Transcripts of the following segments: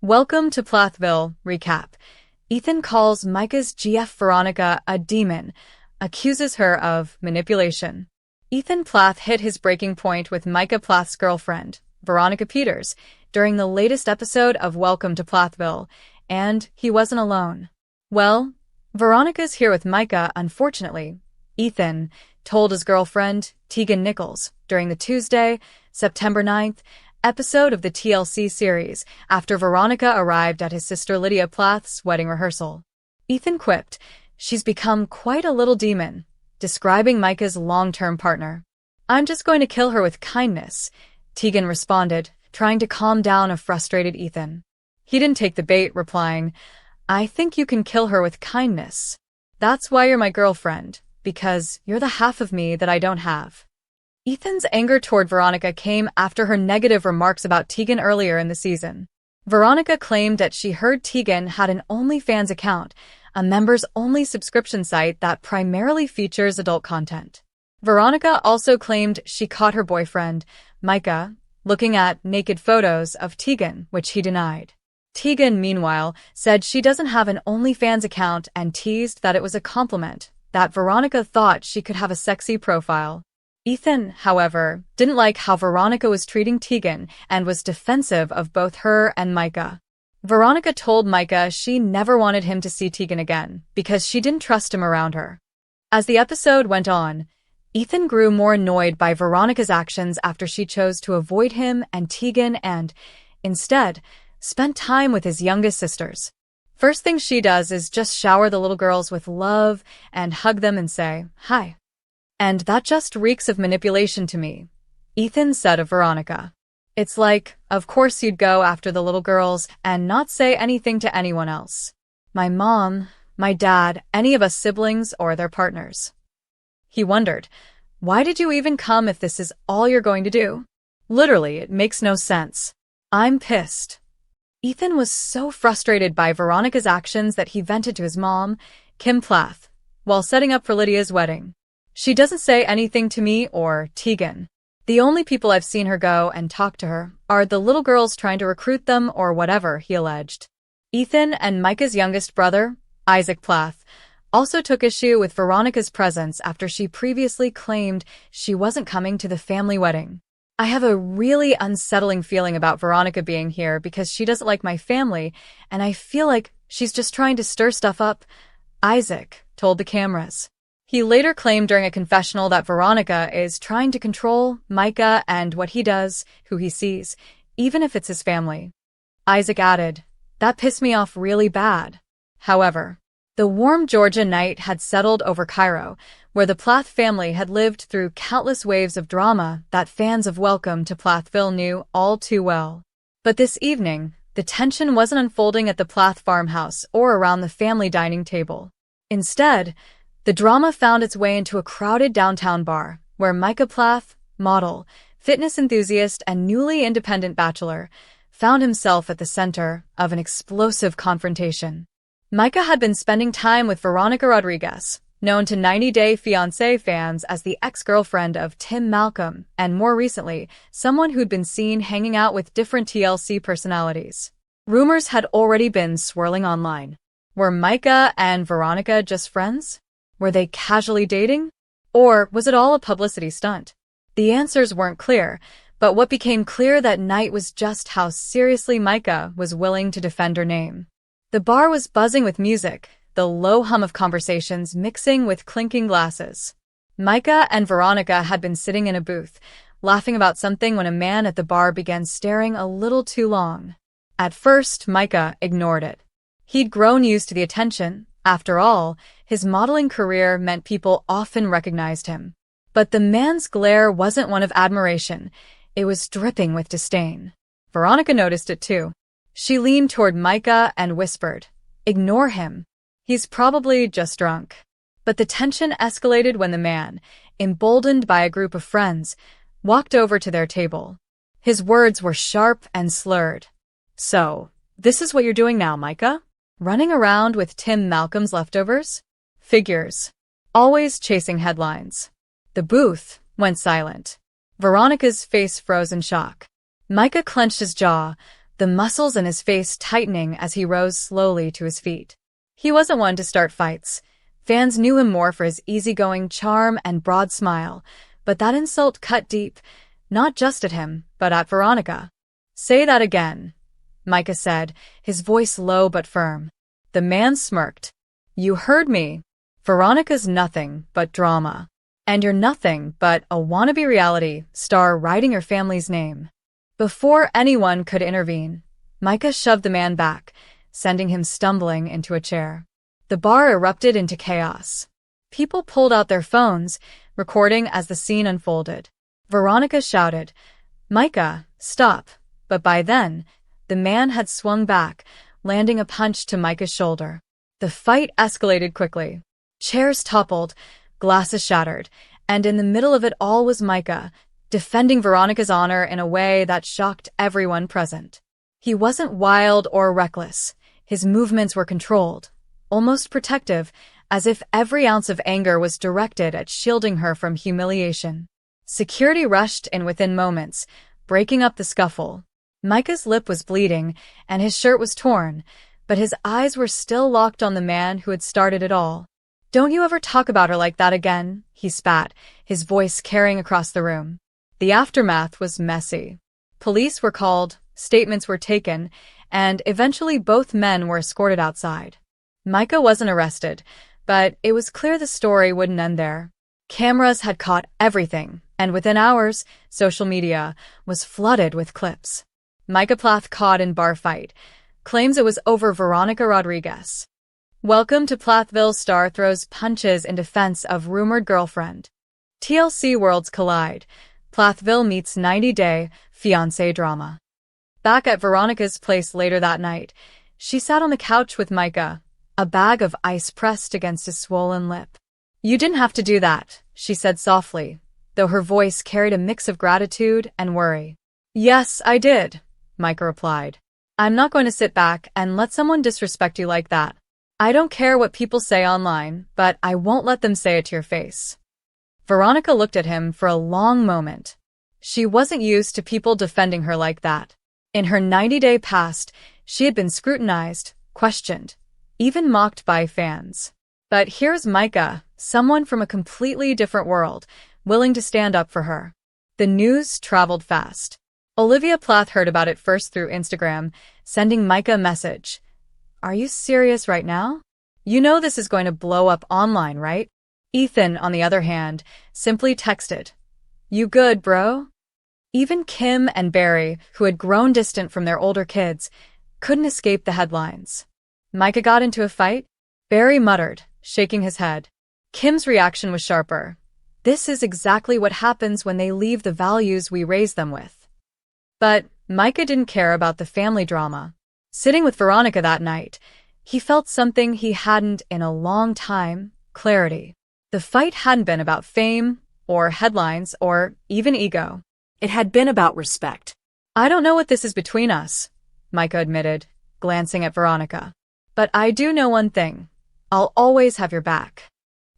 Welcome to Plathville Recap. Ethan calls Micah's GF Veronica a demon, accuses her of manipulation. Ethan Plath hit his breaking point with Micah Plath's girlfriend, Veronica Peters, during the latest episode of Welcome to Plathville, and he wasn't alone. Well, Veronica's here with Micah, unfortunately. Ethan told his girlfriend, Tegan Nichols, during the Tuesday, September 9th, episode of the TLC series after Veronica arrived at his sister Lydia Plath's wedding rehearsal. Ethan quipped, "She's become quite a little demon," describing Micah's long-term partner. "I'm just going to kill her with kindness," Tegan responded, trying to calm down a frustrated Ethan. He didn't take the bait, replying, "I think you can kill her with kindness. That's why you're my girlfriend, because you're the half of me that I don't have." Ethan's anger toward Veronica came after her negative remarks about Tegan earlier in the season. Veronica claimed that she heard Tegan had an OnlyFans account, a members-only subscription site that primarily features adult content. Veronica also claimed she caught her boyfriend, Micah, looking at naked photos of Tegan, which he denied. Tegan, meanwhile, said she doesn't have an OnlyFans account and teased that it was a compliment, that Veronica thought she could have a sexy profile. Ethan, however, didn't like how Veronica was treating Tegan and was defensive of both her and Micah. Veronica told Micah she never wanted him to see Tegan again because she didn't trust him around her. As the episode went on, Ethan grew more annoyed by Veronica's actions after she chose to avoid him and Tegan and, instead, spent time with his youngest sisters. First thing she does is just shower the little girls with love and hug them and say, "Hi." "And that just reeks of manipulation to me," Ethan said of Veronica. "It's like, of course you'd go after the little girls and not say anything to anyone else. My mom, my dad, any of us siblings or their partners." He wondered, why did you even come if this is all you're going to do? Literally, it makes no sense. "I'm pissed." Ethan was so frustrated by Veronica's actions that he vented to his mom, Kim Plath, while setting up for Lydia's wedding. "She doesn't say anything to me or Tegan. The only people I've seen her go and talk to her are the little girls trying to recruit them or whatever," he alleged. Ethan and Micah's youngest brother, Isaac Plath, also took issue with Veronica's presence after she previously claimed she wasn't coming to the family wedding. "I have a really unsettling feeling about Veronica being here because she doesn't like my family, and I feel like she's just trying to stir stuff up," Isaac told the cameras. He later claimed during a confessional that Veronica is trying to control Micah and what he does, who he sees, even if it's his family. Isaac added, "That pissed me off really bad." However, the warm Georgia night had settled over Cairo, where the Plath family had lived through countless waves of drama that fans of Welcome to Plathville knew all too well. But this evening, the tension wasn't unfolding at the Plath farmhouse or around the family dining table. Instead, the drama found its way into a crowded downtown bar, where Micah Plath, model, fitness enthusiast, and newly independent bachelor, found himself at the center of an explosive confrontation. Micah had been spending time with Veronica Rodriguez, known to 90 Day Fiancé fans as the ex-girlfriend of Tim Malcolm, and more recently, someone who'd been seen hanging out with different TLC personalities. Rumors had already been swirling online. Were Micah and Veronica just friends? Were they casually dating? Or was it all a publicity stunt? The answers weren't clear, but what became clear that night was just how seriously Micah was willing to defend her name. The bar was buzzing with music, the low hum of conversations mixing with clinking glasses. Micah and Veronica had been sitting in a booth, laughing about something when a man at the bar began staring a little too long. At first, Micah ignored it. He'd grown used to the attention. After all, his modeling career meant people often recognized him. But the man's glare wasn't one of admiration. It was dripping with disdain. Veronica noticed it too. She leaned toward Micah and whispered, "Ignore him. He's probably just drunk." But the tension escalated when the man, emboldened by a group of friends, walked over to their table. His words were sharp and slurred. "So, this is what you're doing now, Micah? Running around with Tim Malcolm's leftovers? Figures. Always chasing headlines." The booth went silent. Veronica's face froze in shock. Micah clenched his jaw, the muscles in his face tightening as he rose slowly to his feet. He wasn't one to start fights. Fans knew him more for his easygoing charm and broad smile, but that insult cut deep, not just at him, but at Veronica. "Say that again," Micah said, his voice low but firm. The man smirked. "You heard me. Veronica's nothing but drama. And you're nothing but a wannabe reality star writing your family's name." Before anyone could intervene, Micah shoved the man back, sending him stumbling into a chair. The bar erupted into chaos. People pulled out their phones, recording as the scene unfolded. Veronica shouted, "Micah, stop!" But by then, the man had swung back, landing a punch to Micah's shoulder. The fight escalated quickly. Chairs toppled, glasses shattered, and in the middle of it all was Micah, defending Veronica's honor in a way that shocked everyone present. He wasn't wild or reckless. His movements were controlled, almost protective, as if every ounce of anger was directed at shielding her from humiliation. Security rushed in within moments, breaking up the scuffle. Micah's lip was bleeding, and his shirt was torn, but his eyes were still locked on the man who had started it all. "Don't you ever talk about her like that again," he spat, his voice carrying across the room. The aftermath was messy. Police were called, statements were taken, and eventually both men were escorted outside. Micah wasn't arrested, but it was clear the story wouldn't end there. Cameras had caught everything, and within hours, social media was flooded with clips. Micah Plath caught in bar fight, claims it was over Veronica Rodriguez. Welcome to Plathville, star throws punches in defense of rumored girlfriend. TLC worlds collide. Plathville meets 90-day fiancé drama. Back at Veronica's place later that night, she sat on the couch with Micah, a bag of ice pressed against his swollen lip. "You didn't have to do that," she said softly, though her voice carried a mix of gratitude and worry. "Yes, I did," Micah replied. "I'm not going to sit back and let someone disrespect you like that. I don't care what people say online, but I won't let them say it to your face." Veronica looked at him for a long moment. She wasn't used to people defending her like that. In her 90-day past, she had been scrutinized, questioned, even mocked by fans. But here's Micah, someone from a completely different world, willing to stand up for her. The news traveled fast. Olivia Plath heard about it first through Instagram, sending Micah a message. "Are you serious right now? You know this is going to blow up online, right?" Ethan, on the other hand, simply texted, "You good, bro?" Even Kim and Barry, who had grown distant from their older kids, couldn't escape the headlines. Micah got into a fight? Barry muttered, shaking his head. Kim's reaction was sharper. "This is exactly what happens when they leave the values we raise them with." But Micah didn't care about the family drama. Sitting with Veronica that night, he felt something he hadn't in a long time: clarity. The fight hadn't been about fame, or headlines, or even ego. It had been about respect. "I don't know what this is between us," Micah admitted, glancing at Veronica. "But I do know one thing. I'll always have your back."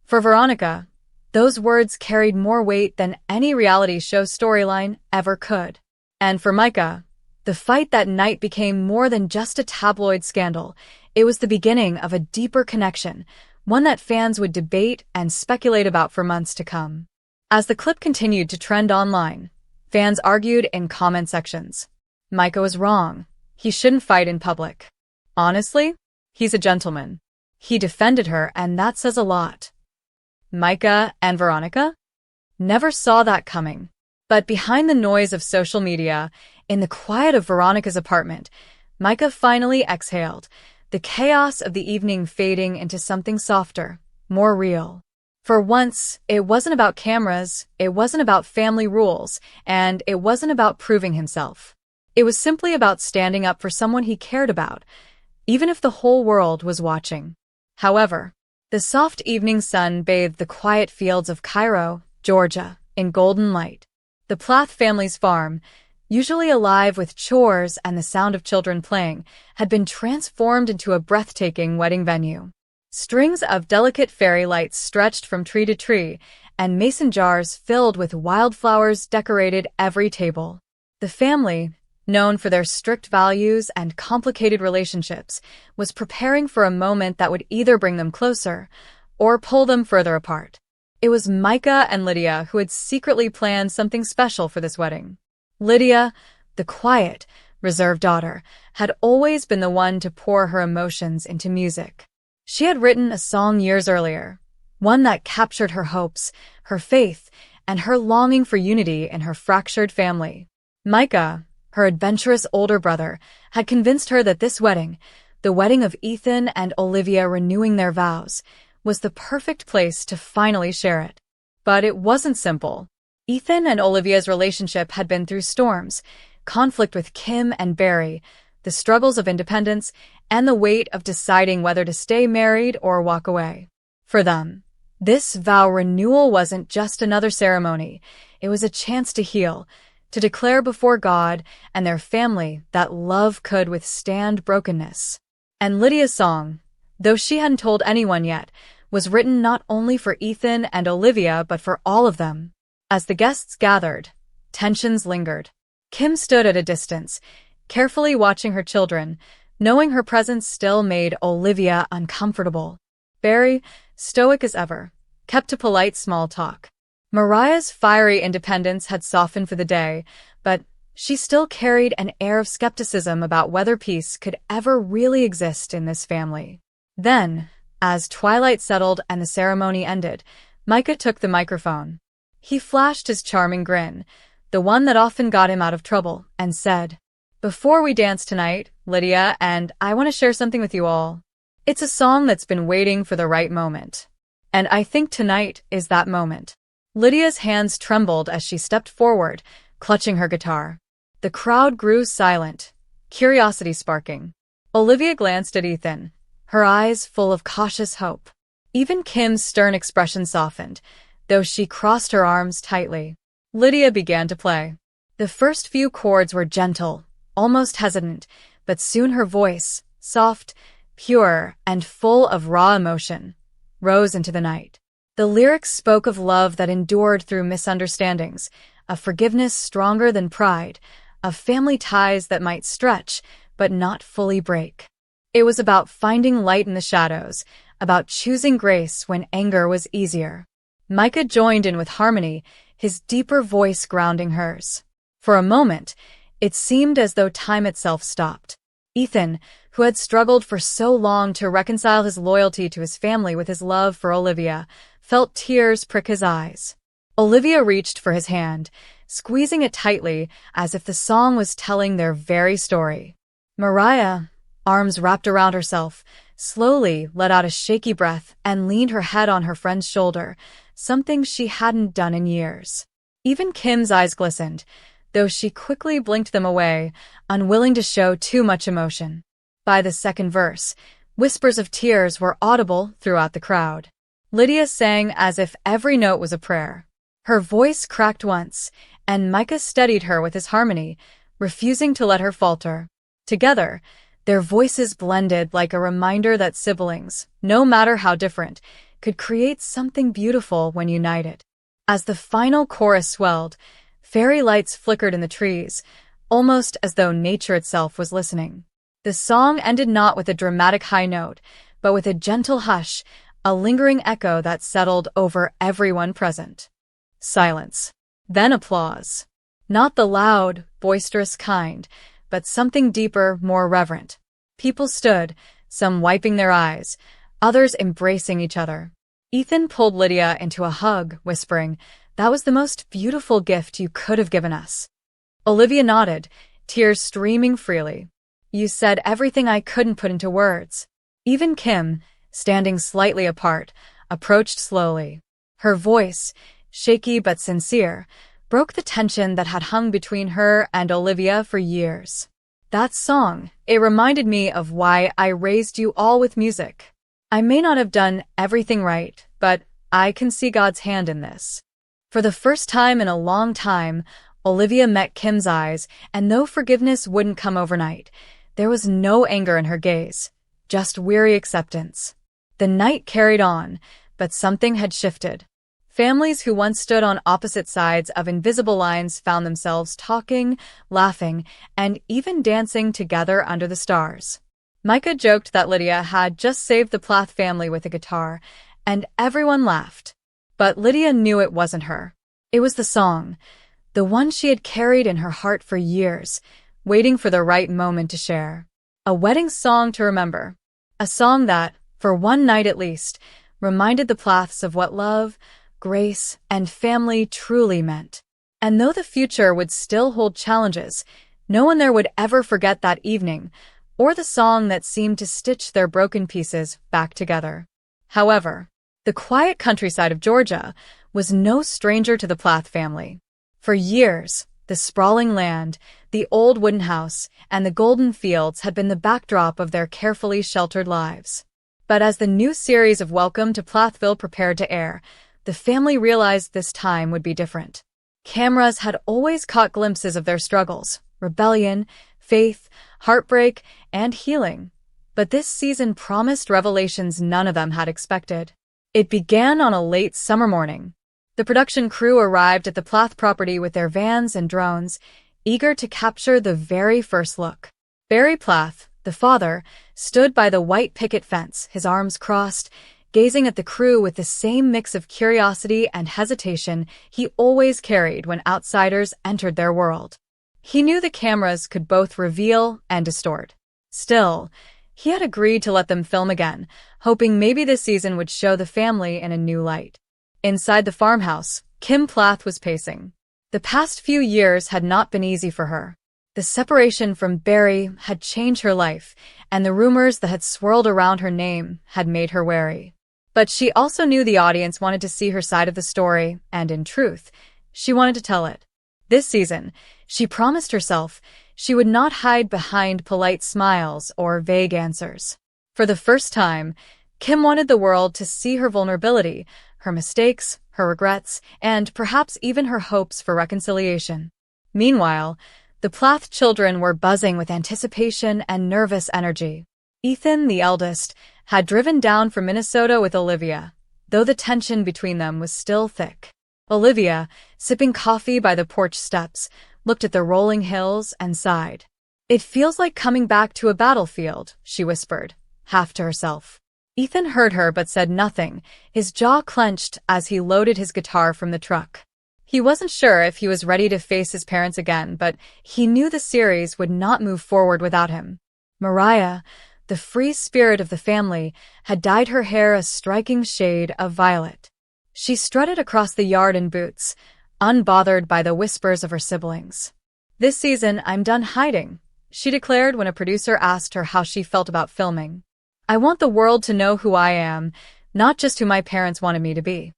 For Veronica, those words carried more weight than any reality show storyline ever could. And for Micah, the fight that night became more than just a tabloid scandal. It was the beginning of a deeper connection, one that fans would debate and speculate about for months to come. As the clip continued to trend online, fans argued in comment sections. Micah was wrong. He shouldn't fight in public. Honestly, he's a gentleman. He defended her, and that says a lot. Micah and Veronica never saw that coming. But behind the noise of social media, in the quiet of Veronica's apartment, Micah finally exhaled, the chaos of the evening fading into something softer, more real. For once, it wasn't about cameras, it wasn't about family rules, and it wasn't about proving himself. It was simply about standing up for someone he cared about, even if the whole world was watching. However, the soft evening sun bathed the quiet fields of Cairo, Georgia, in golden light. The Plath family's farm, usually alive with chores and the sound of children playing, had been transformed into a breathtaking wedding venue. Strings of delicate fairy lights stretched from tree to tree, and mason jars filled with wildflowers decorated every table. The family, known for their strict values and complicated relationships, was preparing for a moment that would either bring them closer or pull them further apart. It was Micah and Lydia who had secretly planned something special for this wedding. Lydia, the quiet, reserved daughter, had always been the one to pour her emotions into music. She had written a song years earlier, one that captured her hopes, her faith, and her longing for unity in her fractured family. Micah, her adventurous older brother, had convinced her that this wedding, the wedding of Ethan and Olivia renewing their vows, was the perfect place to finally share it. But it wasn't simple. Ethan and Olivia's relationship had been through storms, conflict with Kim and Barry, the struggles of independence, and the weight of deciding whether to stay married or walk away. For them, this vow renewal wasn't just another ceremony. It was a chance to heal, to declare before God and their family that love could withstand brokenness. And Lydia's song, though she hadn't told anyone yet, was written not only for Ethan and Olivia but for all of them. As the guests gathered, tensions lingered. Kim stood at a distance, carefully watching her children, knowing her presence still made Olivia uncomfortable. Barry, stoic as ever, kept to polite small talk. Mariah's fiery independence had softened for the day, but she still carried an air of skepticism about whether peace could ever really exist in this family. Then, as twilight settled and the ceremony ended, Micah took the microphone. He flashed his charming grin, the one that often got him out of trouble, and said, "Before we dance tonight, Lydia and I want to share something with you all. It's a song that's been waiting for the right moment. And I think tonight is that moment." Lydia's hands trembled as she stepped forward, clutching her guitar. The crowd grew silent, curiosity sparking. Olivia glanced at Ethan, her eyes full of cautious hope. Even Kim's stern expression softened, though she crossed her arms tightly. Lydia began to play. The first few chords were gentle, almost hesitant, but soon her voice, soft, pure, and full of raw emotion, rose into the night. The lyrics spoke of love that endured through misunderstandings, of forgiveness stronger than pride, of family ties that might stretch but not fully break. It was about finding light in the shadows, about choosing grace when anger was easier. Micah joined in with harmony, his deeper voice grounding hers. For a moment, it seemed as though time itself stopped. Ethan, who had struggled for so long to reconcile his loyalty to his family with his love for Olivia, felt tears prick his eyes. Olivia reached for his hand, squeezing it tightly as if the song was telling their very story. Mariah, arms wrapped around herself, slowly let out a shaky breath and leaned her head on her friend's shoulder, something she hadn't done in years. Even Kim's eyes glistened, though she quickly blinked them away, unwilling to show too much emotion. By the second verse, whispers of tears were audible throughout the crowd. Lydia sang as if every note was a prayer. Her voice cracked once, and Micah steadied her with his harmony, refusing to let her falter. Together, their voices blended like a reminder that siblings, no matter how different, could create something beautiful when united. As the final chorus swelled, fairy lights flickered in the trees, almost as though nature itself was listening. The song ended not with a dramatic high note, but with a gentle hush, a lingering echo that settled over everyone present. Silence. Then applause. Not the loud, boisterous kind, but something deeper, more reverent. People stood, some wiping their eyes, others embracing each other. Ethan pulled Lydia into a hug, whispering, "That was the most beautiful gift you could have given us." Olivia nodded, tears streaming freely. "You said everything I couldn't put into words." Even Kim, standing slightly apart, approached slowly. Her voice, shaky but sincere, broke the tension that had hung between her and Olivia for years. "That song, it reminded me of why I raised you all with music. I may not have done everything right, but I can see God's hand in this." For the first time in a long time, Olivia met Kim's eyes, and though forgiveness wouldn't come overnight, there was no anger in her gaze, just weary acceptance. The night carried on, but something had shifted. Families who once stood on opposite sides of invisible lines found themselves talking, laughing, and even dancing together under the stars. Micah joked that Lydia had just saved the Plath family with a guitar, and everyone laughed. But Lydia knew it wasn't her. It was the song, the one she had carried in her heart for years, waiting for the right moment to share. A wedding song to remember. A song that, for one night at least, reminded the Plaths of what love, grace, and family truly meant. And though the future would still hold challenges, no one there would ever forget that evening, or the song that seemed to stitch their broken pieces back together. However, the quiet countryside of Georgia was no stranger to the Plath family. For years, the sprawling land, the old wooden house, and the golden fields had been the backdrop of their carefully sheltered lives. But as the new series of Welcome to Plathville prepared to air, the family realized this time would be different. Cameras had always caught glimpses of their struggles, rebellion, faith, heartbreak, and healing. But this season promised revelations none of them had expected. It began on a late summer morning. The production crew arrived at the Plath property with their vans and drones, eager to capture the very first look. Barry Plath, the father, stood by the white picket fence, his arms crossed, gazing at the crew with the same mix of curiosity and hesitation he always carried when outsiders entered their world. He knew the cameras could both reveal and distort. Still, he had agreed to let them film again, hoping maybe this season would show the family in a new light. Inside the farmhouse, Kim Plath was pacing. The past few years had not been easy for her. The separation from Barry had changed her life, and the rumors that had swirled around her name had made her wary. But she also knew the audience wanted to see her side of the story, and in truth, she wanted to tell it. This season, she promised herself she would not hide behind polite smiles or vague answers. For the first time, Kim wanted the world to see her vulnerability, her mistakes, her regrets, and perhaps even her hopes for reconciliation. Meanwhile, the Plath children were buzzing with anticipation and nervous energy. Ethan, the eldest, had driven down from Minnesota with Olivia, though the tension between them was still thick. Olivia, sipping coffee by the porch steps, looked at the rolling hills and sighed. "It feels like coming back to a battlefield," she whispered, half to herself. Ethan heard her but said nothing, his jaw clenched as he loaded his guitar from the truck. He wasn't sure if he was ready to face his parents again, but he knew the series would not move forward without him. Mariah, the free spirit of the family, had dyed her hair a striking shade of violet. She strutted across the yard in boots, unbothered by the whispers of her siblings. "This season, I'm done hiding," she declared when a producer asked her how she felt about filming. "I want the world to know who I am, not just who my parents wanted me to be."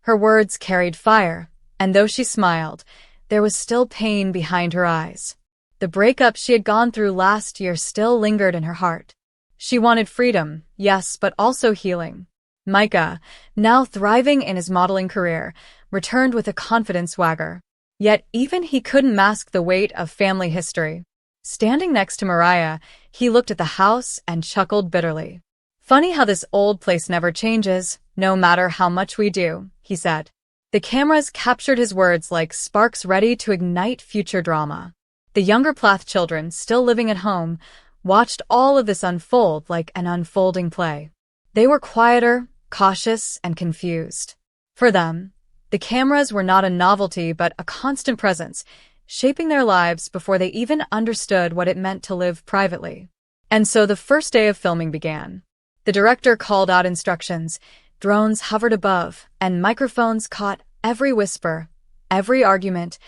Her words carried fire, and though she smiled, there was still pain behind her eyes. The breakup she had gone through last year still lingered in her heart. She wanted freedom, yes, but also healing. Micah, now thriving in his modeling career, returned with a confident swagger. Yet even he couldn't mask the weight of family history. Standing next to Mariah, he looked at the house and chuckled bitterly. "Funny how this old place never changes, no matter how much we do," he said. The cameras captured his words like sparks ready to ignite future drama. The younger Plath children, still living at home, watched all of this unfold like an unfolding play. They were quieter, cautious, and confused. For them, the cameras were not a novelty but a constant presence, shaping their lives before they even understood what it meant to live privately. And so the first day of filming began. The director called out instructions, drones hovered above, and microphones caught every whisper, every argument,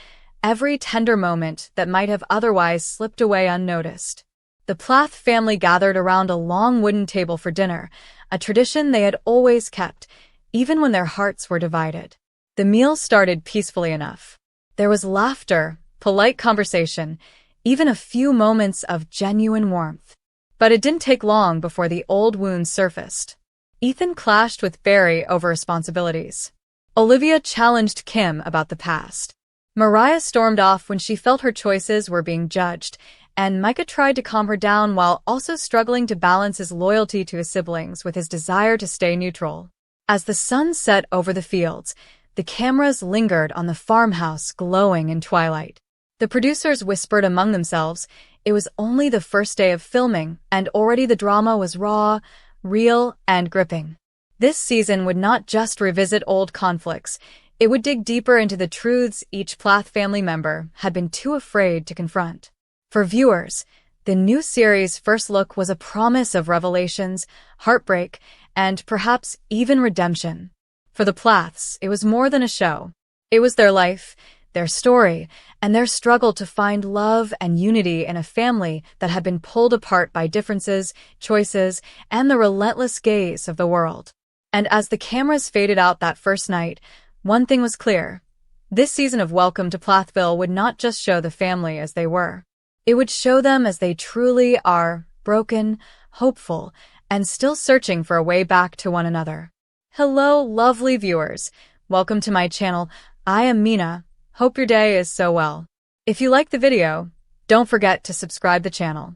every tender moment that might have otherwise slipped away unnoticed. The Plath family gathered around a long wooden table for dinner, a tradition they had always kept, even when their hearts were divided. The meal started peacefully enough. There was laughter, polite conversation, even a few moments of genuine warmth. But it didn't take long before the old wounds surfaced. Ethan clashed with Barry over responsibilities. Olivia challenged Kim about the past. Mariah stormed off when she felt her choices were being judged, and Micah tried to calm her down while also struggling to balance his loyalty to his siblings with his desire to stay neutral. As the sun set over the fields, the cameras lingered on the farmhouse glowing in twilight. The producers whispered among themselves, it was only the first day of filming, and already the drama was raw, real, and gripping. This season would not just revisit old conflicts, it would dig deeper into the truths each Plath family member had been too afraid to confront. For viewers, the new series' first look was a promise of revelations, heartbreak, and perhaps even redemption. For the Plaths, it was more than a show. It was their life, their story, and their struggle to find love and unity in a family that had been pulled apart by differences, choices, and the relentless gaze of the world. And as the cameras faded out that first night, one thing was clear. This season of Welcome to Plathville would not just show the family as they were. It would show them as they truly are, broken, hopeful, and still searching for a way back to one another. Hello, lovely viewers. Welcome to my channel. I am Mina. Hope your day is so well. If you like the video, don't forget to subscribe the channel.